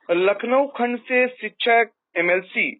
लखनऊ खंड से शिक्षक एमएलसी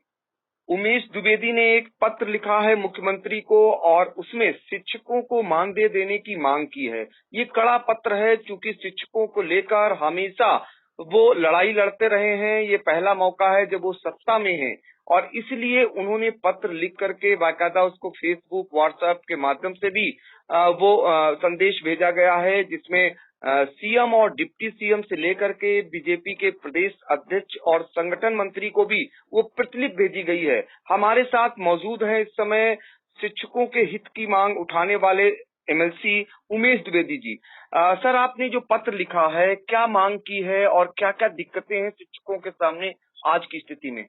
उमेश द्विवेदी ने एक पत्र लिखा है मुख्यमंत्री को और उसमें शिक्षकों को मानदेय देने की मांग की है। ये कड़ा पत्र है क्योंकि शिक्षकों को लेकर हमेशा वो लड़ाई लड़ते रहे हैं। ये पहला मौका है जब वो सत्ता में हैं और इसलिए उन्होंने पत्र लिख करके बाकायदा उसको फेसबुक, व्हाट्सएप के माध्यम से भी संदेश भेजा गया है, जिसमें सीएम और डिप्टी सीएम से लेकर के बीजेपी के प्रदेश अध्यक्ष और संगठन मंत्री को भी वो प्रतिलिपि भेजी गई है। हमारे साथ मौजूद है इस समय शिक्षकों के हित की मांग उठाने वाले एमएलसी उमेश द्विवेदी जी। सर, आपने जो पत्र लिखा है, क्या मांग की है और क्या क्या दिक्कतें हैं शिक्षकों के सामने आज की स्थिति में?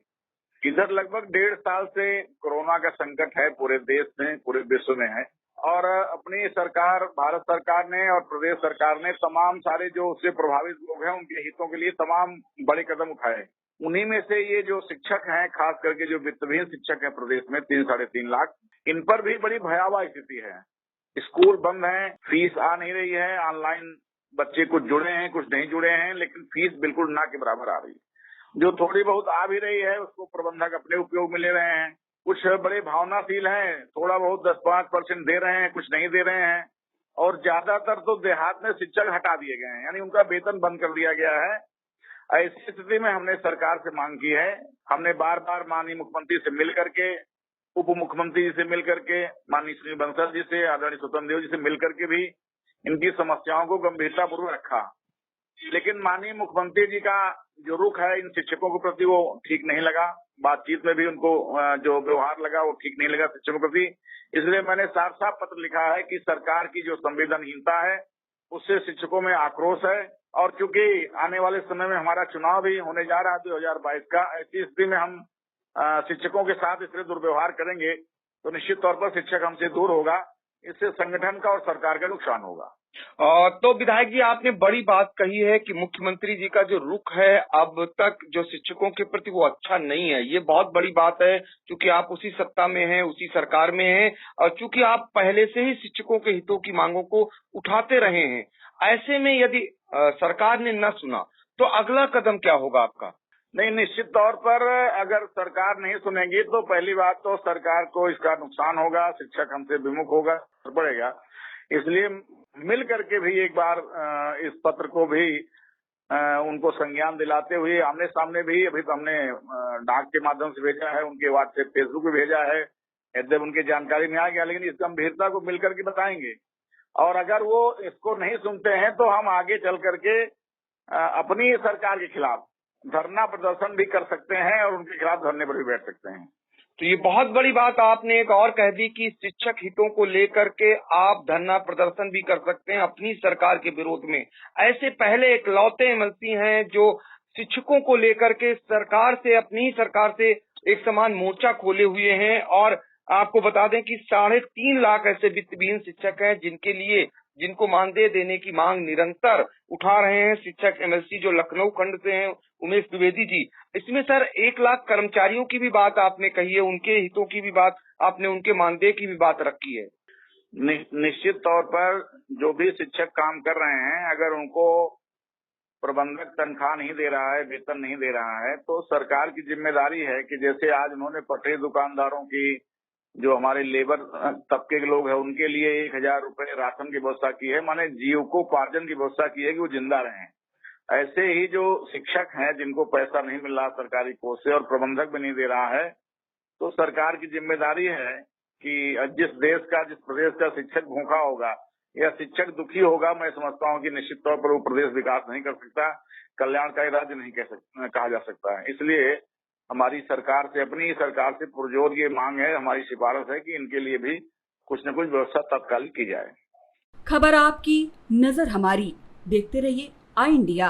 इधर लगभग 1.5 साल से कोरोना का संकट है, पूरे देश में, पूरे विश्व में है और अपनी सरकार, भारत सरकार ने और प्रदेश सरकार ने तमाम सारे जो उससे प्रभावित लोग हैं उनके हितों के लिए तमाम बड़े कदम उठाए। उन्हीं में से ये जो शिक्षक हैं, खास करके जो वित्तविहीन शिक्षक हैं प्रदेश में 3-3.5 लाख, इन पर भी बड़ी भयावह स्थिति है। स्कूल बंद है, फीस आ नहीं रही है, ऑनलाइन बच्चे कुछ जुड़े हैं, कुछ नहीं जुड़े हैं, लेकिन फीस बिल्कुल ना के बराबर आ रही है। जो थोड़ी बहुत आ भी रही है उसको प्रबंधक अपने उपयोग में ले रहे हैं। कुछ बड़े भावनाशील हैं, थोड़ा बहुत 10-5% दे रहे हैं, कुछ नहीं दे रहे हैं और ज्यादातर तो देहात में शिक्षक हटा दिए गए हैं, यानी उनका वेतन बंद कर दिया गया है। ऐसी स्थिति में हमने सरकार से मांग की है। हमने बार बार माननीय मुख्यमंत्री से मिल करके, उप मुख्यमंत्री जी से मिल करके, माननीय श्री बंसल जी से, आदरणीय स्वतंत्र देव जी से मिल करके भी इनकी समस्याओं को गंभीरता पूर्वक रखा, लेकिन माननीय मुख्यमंत्री जी का जो रुख है इन शिक्षकों के प्रति वो ठीक नहीं लगा। बातचीत में भी उनको जो व्यवहार लगा वो ठीक नहीं लगा शिक्षकों के प्रति। इसलिए मैंने साफ साफ पत्र लिखा है कि सरकार की जो संवेदनहीनता है उससे शिक्षकों में आक्रोश है और चूंकि आने वाले समय में हमारा चुनाव भी होने जा रहा है 2022 का, ऐसी स्थिति में हम शिक्षकों के साथ इसलिए दुर्व्यवहार करेंगे तो निश्चित तौर पर शिक्षक हमसे दूर होगा। इससे संगठन का और सरकार का नुकसान होगा। तो विधायक जी, आपने बड़ी बात कही है कि मुख्यमंत्री जी का जो रुख है अब तक जो शिक्षकों के प्रति वो अच्छा नहीं है। ये बहुत बड़ी बात है क्योंकि आप उसी सत्ता में हैं, उसी सरकार में हैं और चूंकि आप पहले से ही शिक्षकों के हितों की मांगों को उठाते रहे हैं। ऐसे में यदि सरकार ने न सुना तो अगला कदम क्या होगा आपका? नहीं, निश्चित तौर पर अगर सरकार नहीं सुनेगी तो पहली बात तो सरकार को इसका नुकसान होगा, शिक्षक हमसे विमुख होगा, पड़ेगा। इसलिए मिल करके भी एक बार इस पत्र को भी उनको संज्ञान दिलाते हुए आमने सामने भी, अभी तो हमने डाक के माध्यम से भेजा है, उनके व्हाट्सएप, फेसबुक पे भेजा है, यद्यप उनकी जानकारी में आ गया, लेकिन इस गंभीरता को मिल करके बताएंगे और अगर वो इसको नहीं सुनते हैं तो हम आगे चल करके अपनी सरकार के खिलाफ धरना प्रदर्शन भी कर सकते हैं और उनके खिलाफ धरने पर भी बैठ सकते हैं। तो ये बहुत बड़ी बात आपने एक और कह दी कि शिक्षक हितों को लेकर के आप धरना प्रदर्शन भी कर सकते हैं अपनी सरकार के विरोध में। ऐसे पहले इकलौते एमएलसी हैं जो शिक्षकों को लेकर के सरकार से, अपनी सरकार से एक समान मोर्चा खोले हुए हैं और आपको बता दें कि 3.5 लाख ऐसे वित्तविहीन शिक्षक हैं जिनको मानदेय देने की मांग निरंतर उठा रहे हैं शिक्षक एमएलसी जो लखनऊ खंड से हैं, उमेश द्विवेदी जी। इसमें सर 1 लाख कर्मचारियों की भी बात आपने कही है, उनके हितों की भी बात आपने, उनके मानदेय की भी बात रखी है। निश्चित तौर पर जो भी शिक्षक काम कर रहे हैं, अगर उनको प्रबंधक तनख्वाह नहीं दे रहा है, वेतन नहीं दे रहा है, तो सरकार की जिम्मेदारी है कि जैसे आज उन्होंने पटरी दुकानदारों की, जो हमारे लेबर तबके के लोग हैं, उनके लिए 1,000 रुपए राशन की व्यवस्था की है, माने जीविकोपार्जन की व्यवस्था की है कि वो जिंदा रहें। ऐसे ही जो शिक्षक हैं जिनको पैसा नहीं मिल रहा सरकारी कोष से और प्रबंधक भी नहीं दे रहा है, तो सरकार की जिम्मेदारी है कि जिस देश का, जिस प्रदेश का शिक्षक भूखा होगा या शिक्षक दुखी होगा, मैं समझता हूं कि निश्चित तौर पर वो प्रदेश विकास नहीं कर सकता, कल्याणकारी राज्य नहीं कहा जा सकता है। इसलिए हमारी सरकार से, अपनी सरकार से पुरजोर ये मांग है, हमारी सिफारिश है कि इनके लिए भी कुछ न कुछ व्यवस्था तत्काल की जाए। खबर आपकी, नजर हमारी। देखते रहिए आई इंडिया।